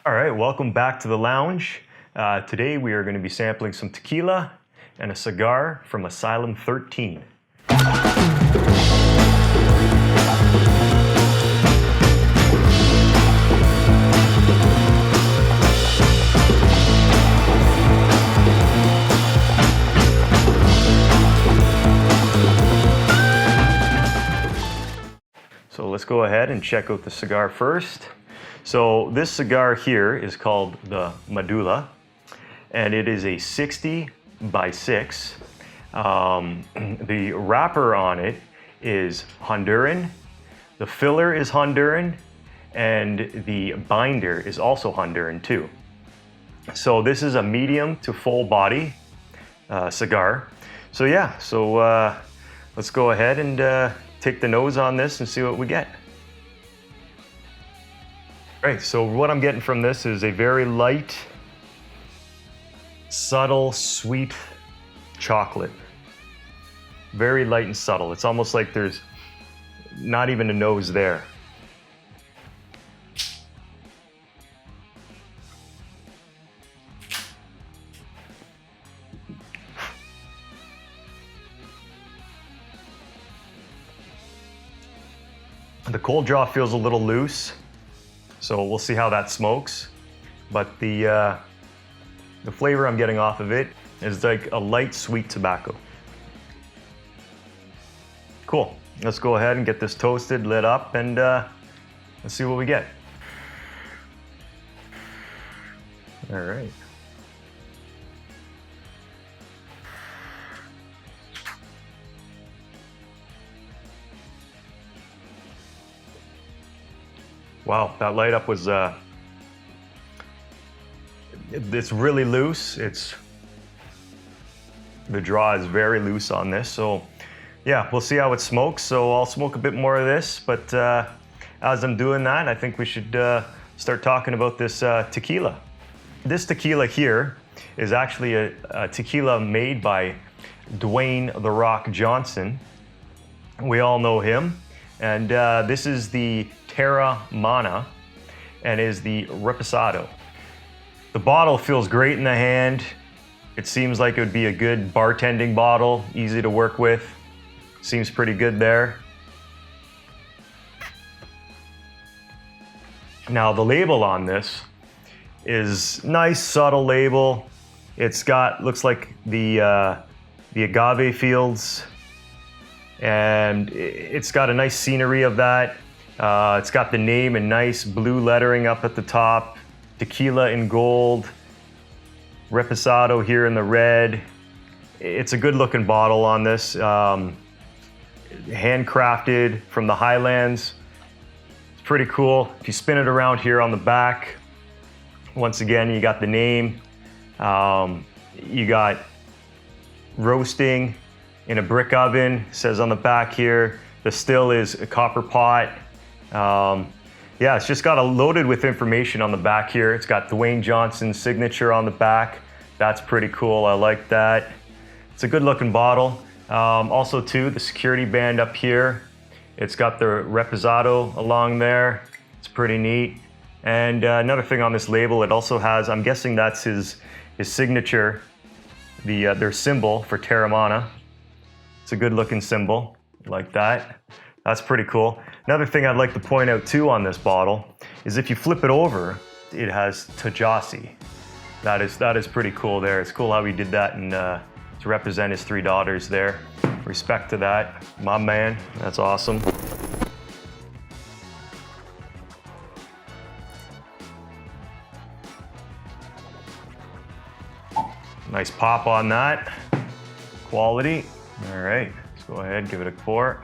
All right, welcome back to the lounge. Today we are going to be sampling some tequila and a cigar from Asylum 13. So let's go ahead and check out the cigar first. So this cigar here is called the Medulla, and it is a 60 by 6. The wrapper on it is Honduran, the filler is Honduran, and the binder is also Honduran too. So this is a medium to full body cigar. So yeah, let's go ahead and take the nose on this and see what we get. All right, so what I'm getting from this is a very light, subtle, sweet chocolate. Very light and subtle. It's almost like there's not even a nose there. The cold draw feels a little loose, so we'll see how that smokes. But the flavor I'm getting off of it is like a light sweet tobacco. Cool. Let's go ahead and get this toasted, lit up, and let's see what we get. All right. Wow, that light up was, it's really loose. The draw is very loose on this. So yeah, we'll see how it smokes. So I'll smoke a bit more of this, but as I'm doing that, I think we should start talking about this tequila. This tequila here is actually a tequila made by Dwayne "The Rock" Johnson. We all know him. And this is the Teramana and is the Reposado. The bottle feels great in the hand. It seems like it would be a good bartending bottle, easy to work with. Seems pretty good there. Now the label on this is nice, subtle label. It's got, looks like the agave fields, and it's got a nice scenery of that. It's got the name in nice blue lettering up at the top, tequila in gold, Reposado here in the red. It's a good looking bottle on this. Handcrafted from the Highlands. It's pretty cool. If you spin it around here on the back, once again, you got the name. You got roasting in a brick oven. It says on the back here, the still is a copper pot. Yeah, it's just got loaded with information on the back here. It's got Dwayne Johnson's signature on the back. That's pretty cool, I like that. It's a good looking bottle. Also too, the security band up here. It's got the Reposado along there. It's pretty neat. And another thing on this label, it also has, I'm guessing that's his signature, their symbol for Teramana. It's a good looking symbol, like that. That's pretty cool. Another thing I'd like to point out too on this bottle is if you flip it over, it has Tajasi. That is pretty cool there. It's cool how he did that and to represent his 3 daughters there. Respect to that, my man, that's awesome. Nice pop on that, quality. All right, let's go ahead, give it a pour.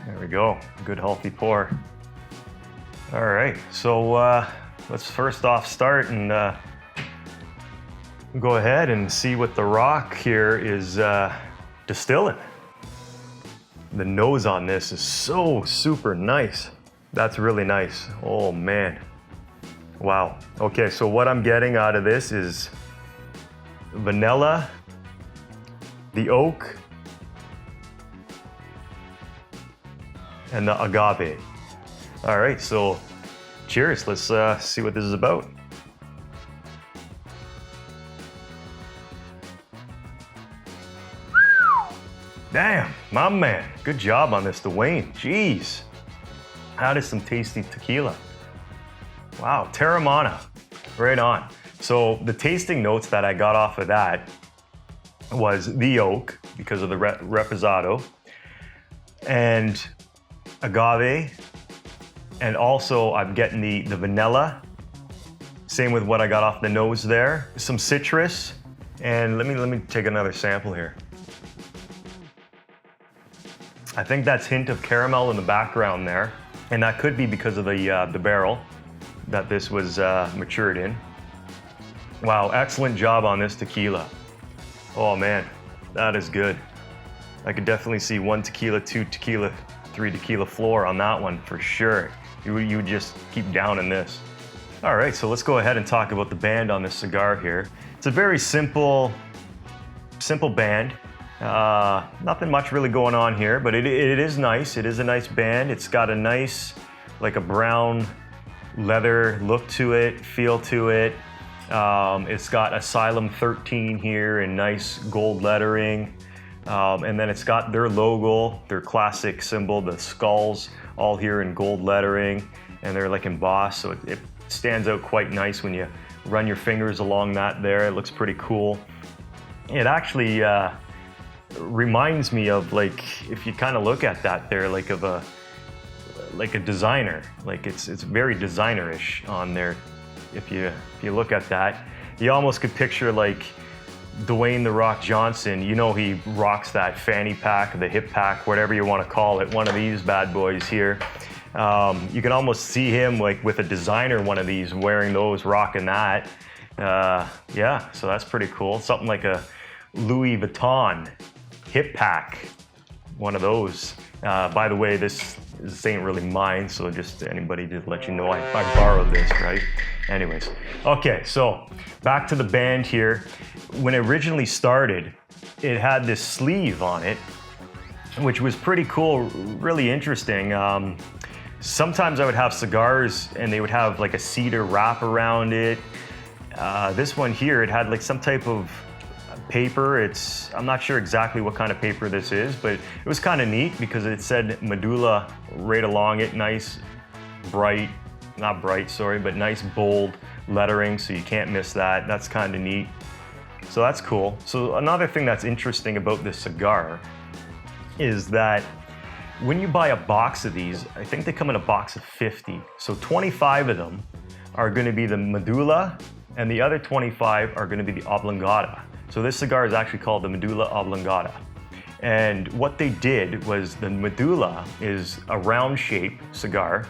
There we go, good healthy pour. All right, so let's first off start and go ahead and see what the rock here is distilling. The nose on this is so super nice. That's really nice, oh man. Wow, okay, so what I'm getting out of this is vanilla, the oak, and the agave. All right, so cheers. Let's see what this is about. Damn, my man. Good job on this, Dwayne. Jeez. That is some tasty tequila. Wow, Teramana. Right on. So the tasting notes that I got off of that was the oak, because of the reposado, and agave, and also I'm getting the vanilla. Same with what I got off the nose there. Some citrus, and let me take another sample here. I think that's hint of caramel in the background there, and that could be because of the barrel that this was matured in. Wow, excellent job on this tequila. Oh man, that is good. I could definitely see 1 tequila, 2 tequila, 3 tequila floor on that one for sure. You would just keep downing this. All right, so let's go ahead and talk about the band on this cigar here. It's a very simple band. Nothing much really going on here, but it is nice. It is a nice band. It's got a nice, like a brown leather look to it, feel to it. It's got Asylum 13 here in nice gold lettering. And then it's got their logo, their classic symbol, the skulls, all here in gold lettering, and they're like embossed, so it stands out quite nice when you run your fingers along that there. It looks pretty cool. It actually reminds me of, like, if you kind of look at that there, like of a designer. Like it's very designer-ish on there. If you look at that, you almost could picture like Dwayne "The Rock" Johnson. You know, he rocks that fanny pack, the hip pack, whatever you want to call it. One of these bad boys here. You can almost see him like with a designer one of these, wearing those, rocking that. Yeah, so that's pretty cool. Something like a Louis Vuitton hip pack, one of those. By the way, this ain't really mine, so just anybody to let you know I borrowed this, right? Anyways, okay, so back to the band here. When it originally started, it had this sleeve on it, which was pretty cool, really interesting. Sometimes I would have cigars and they would have like a cedar wrap around it. This one here, it had like some type of paper. I'm not sure exactly what kind of paper this is, but it was kind of neat because it said Medulla right along it. Nice, not bright, sorry, but nice bold lettering, so you can't miss that. That's kind of neat. So that's cool. So another thing that's interesting about this cigar is that when you buy a box of these, I think they come in a box of 50. So 25 of them are going to be the Medulla, and the other 25 are going to be the Oblongata. So this cigar is actually called the Medulla Oblongata. And what they did was, the Medulla is a round shape cigar,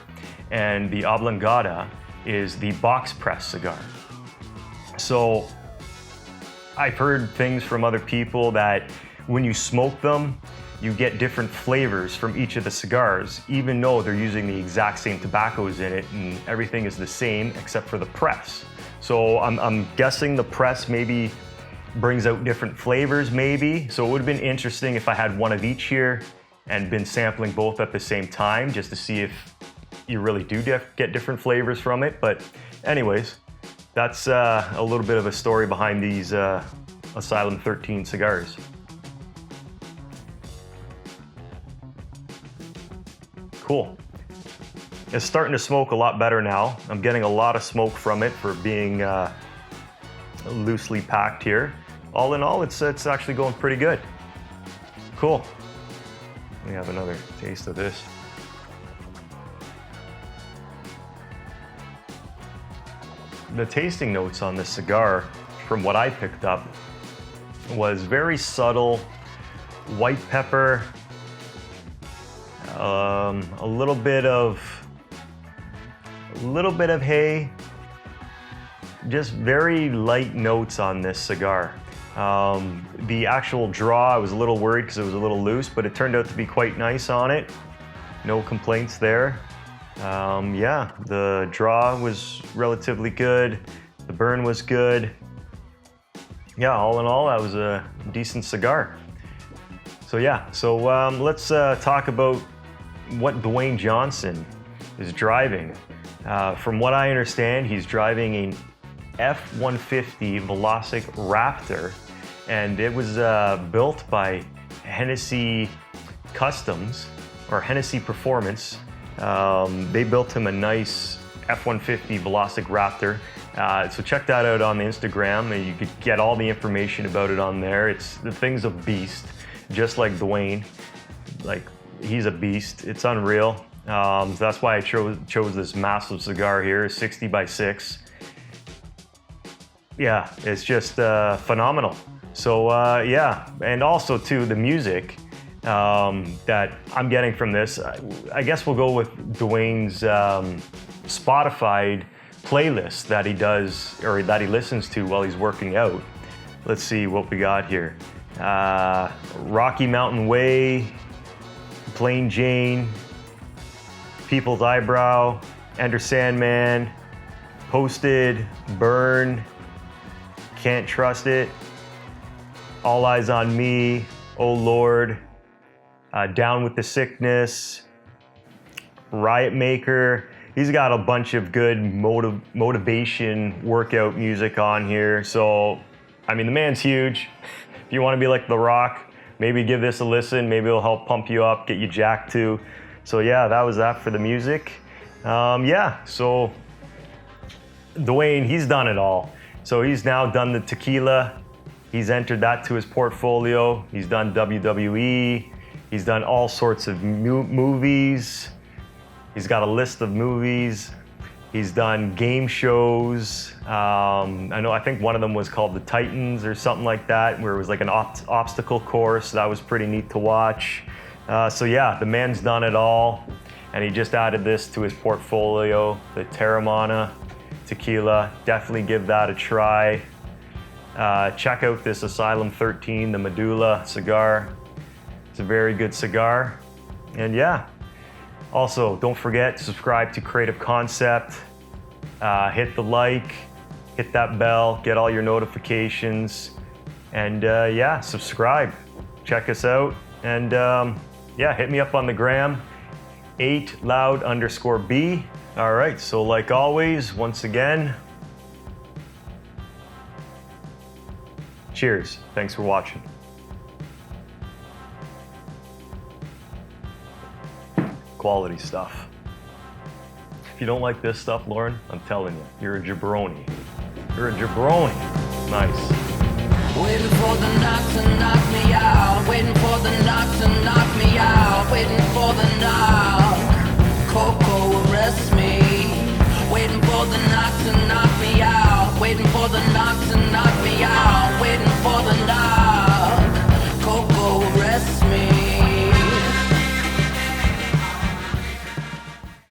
and the Oblongata is the box press cigar. So I've heard things from other people that when you smoke them, you get different flavors from each of the cigars, even though they're using the exact same tobaccos in it and everything is the same except for the press. So I'm guessing the press maybe brings out different flavors maybe. So it would have been interesting if I had one of each here and been sampling both at the same time, just to see if you really do get different flavors from it. But anyways, that's a little bit of a story behind these Asylum 13 cigars. Cool. It's starting to smoke a lot better now. I'm getting a lot of smoke from it for being loosely packed here. All in all, it's actually going pretty good. Cool. Let me have another taste of this. The tasting notes on this cigar, from what I picked up, was very subtle. White pepper, a little bit of hay, just very light notes on this cigar. The actual draw, I was a little worried because it was a little loose, but it turned out to be quite nice on it. No complaints there. Yeah, the draw was relatively good. The burn was good. Yeah, all in all, that was a decent cigar. So yeah, so let's talk about what Dwayne Johnson is driving. From what I understand, he's driving an F-150 Velocic Raptor, and it was built by Hennessy Customs, or Hennessy Performance. They built him a nice F-150 Velocic Raptor. So check that out on the Instagram, and you could get all the information about it on there. The thing's a beast, just like Dwayne. Like, he's a beast. It's unreal. So that's why I chose this massive cigar here, 60 by 6. Yeah, it's just phenomenal. So yeah, and also too, the music that I'm getting from this, I guess we'll go with Dwayne's Spotify playlist that he does, or that he listens to while he's working out. Let's see what we got here. Rocky Mountain Way, Plain Jane, People's Eyebrow, Enter Sandman, Posted, Burn, Can't Trust It, All Eyes on Me, Oh Lord, Down with the Sickness, Riot Maker. He's got a bunch of good motivation workout music on here. So, I mean, the man's huge. If you want to be like The Rock, maybe give this a listen. Maybe it'll help pump you up, get you jacked too. So yeah, that was that for the music. Yeah, so Dwayne, he's done it all. So he's now done the Tequila. He's entered that to his portfolio. He's done WWE. He's done all sorts of movies. He's got a list of movies. He's done game shows. I think one of them was called The Titans or something like that, where it was like an obstacle course. That was pretty neat to watch. So yeah, the man's done it all. And he just added this to his portfolio, the Teramana Tequila. Definitely give that a try. Check out this Asylum 13, the Medulla cigar. It's a very good cigar. And yeah, also don't forget to subscribe to Creative Concept. Hit the like, hit that bell, get all your notifications. And yeah, subscribe. Check us out. And yeah, hit me up on the gram, 8loud_B. All right, so like always, once again, cheers. Thanks for watching. Quality stuff. If you don't like this stuff, Lauren, I'm telling you, you're a jabroni. You're a jabroni. Nice. Waiting for the knock to knock me out. Waiting for the knock to knock me out. Waiting for the knock. Coco, arrest me.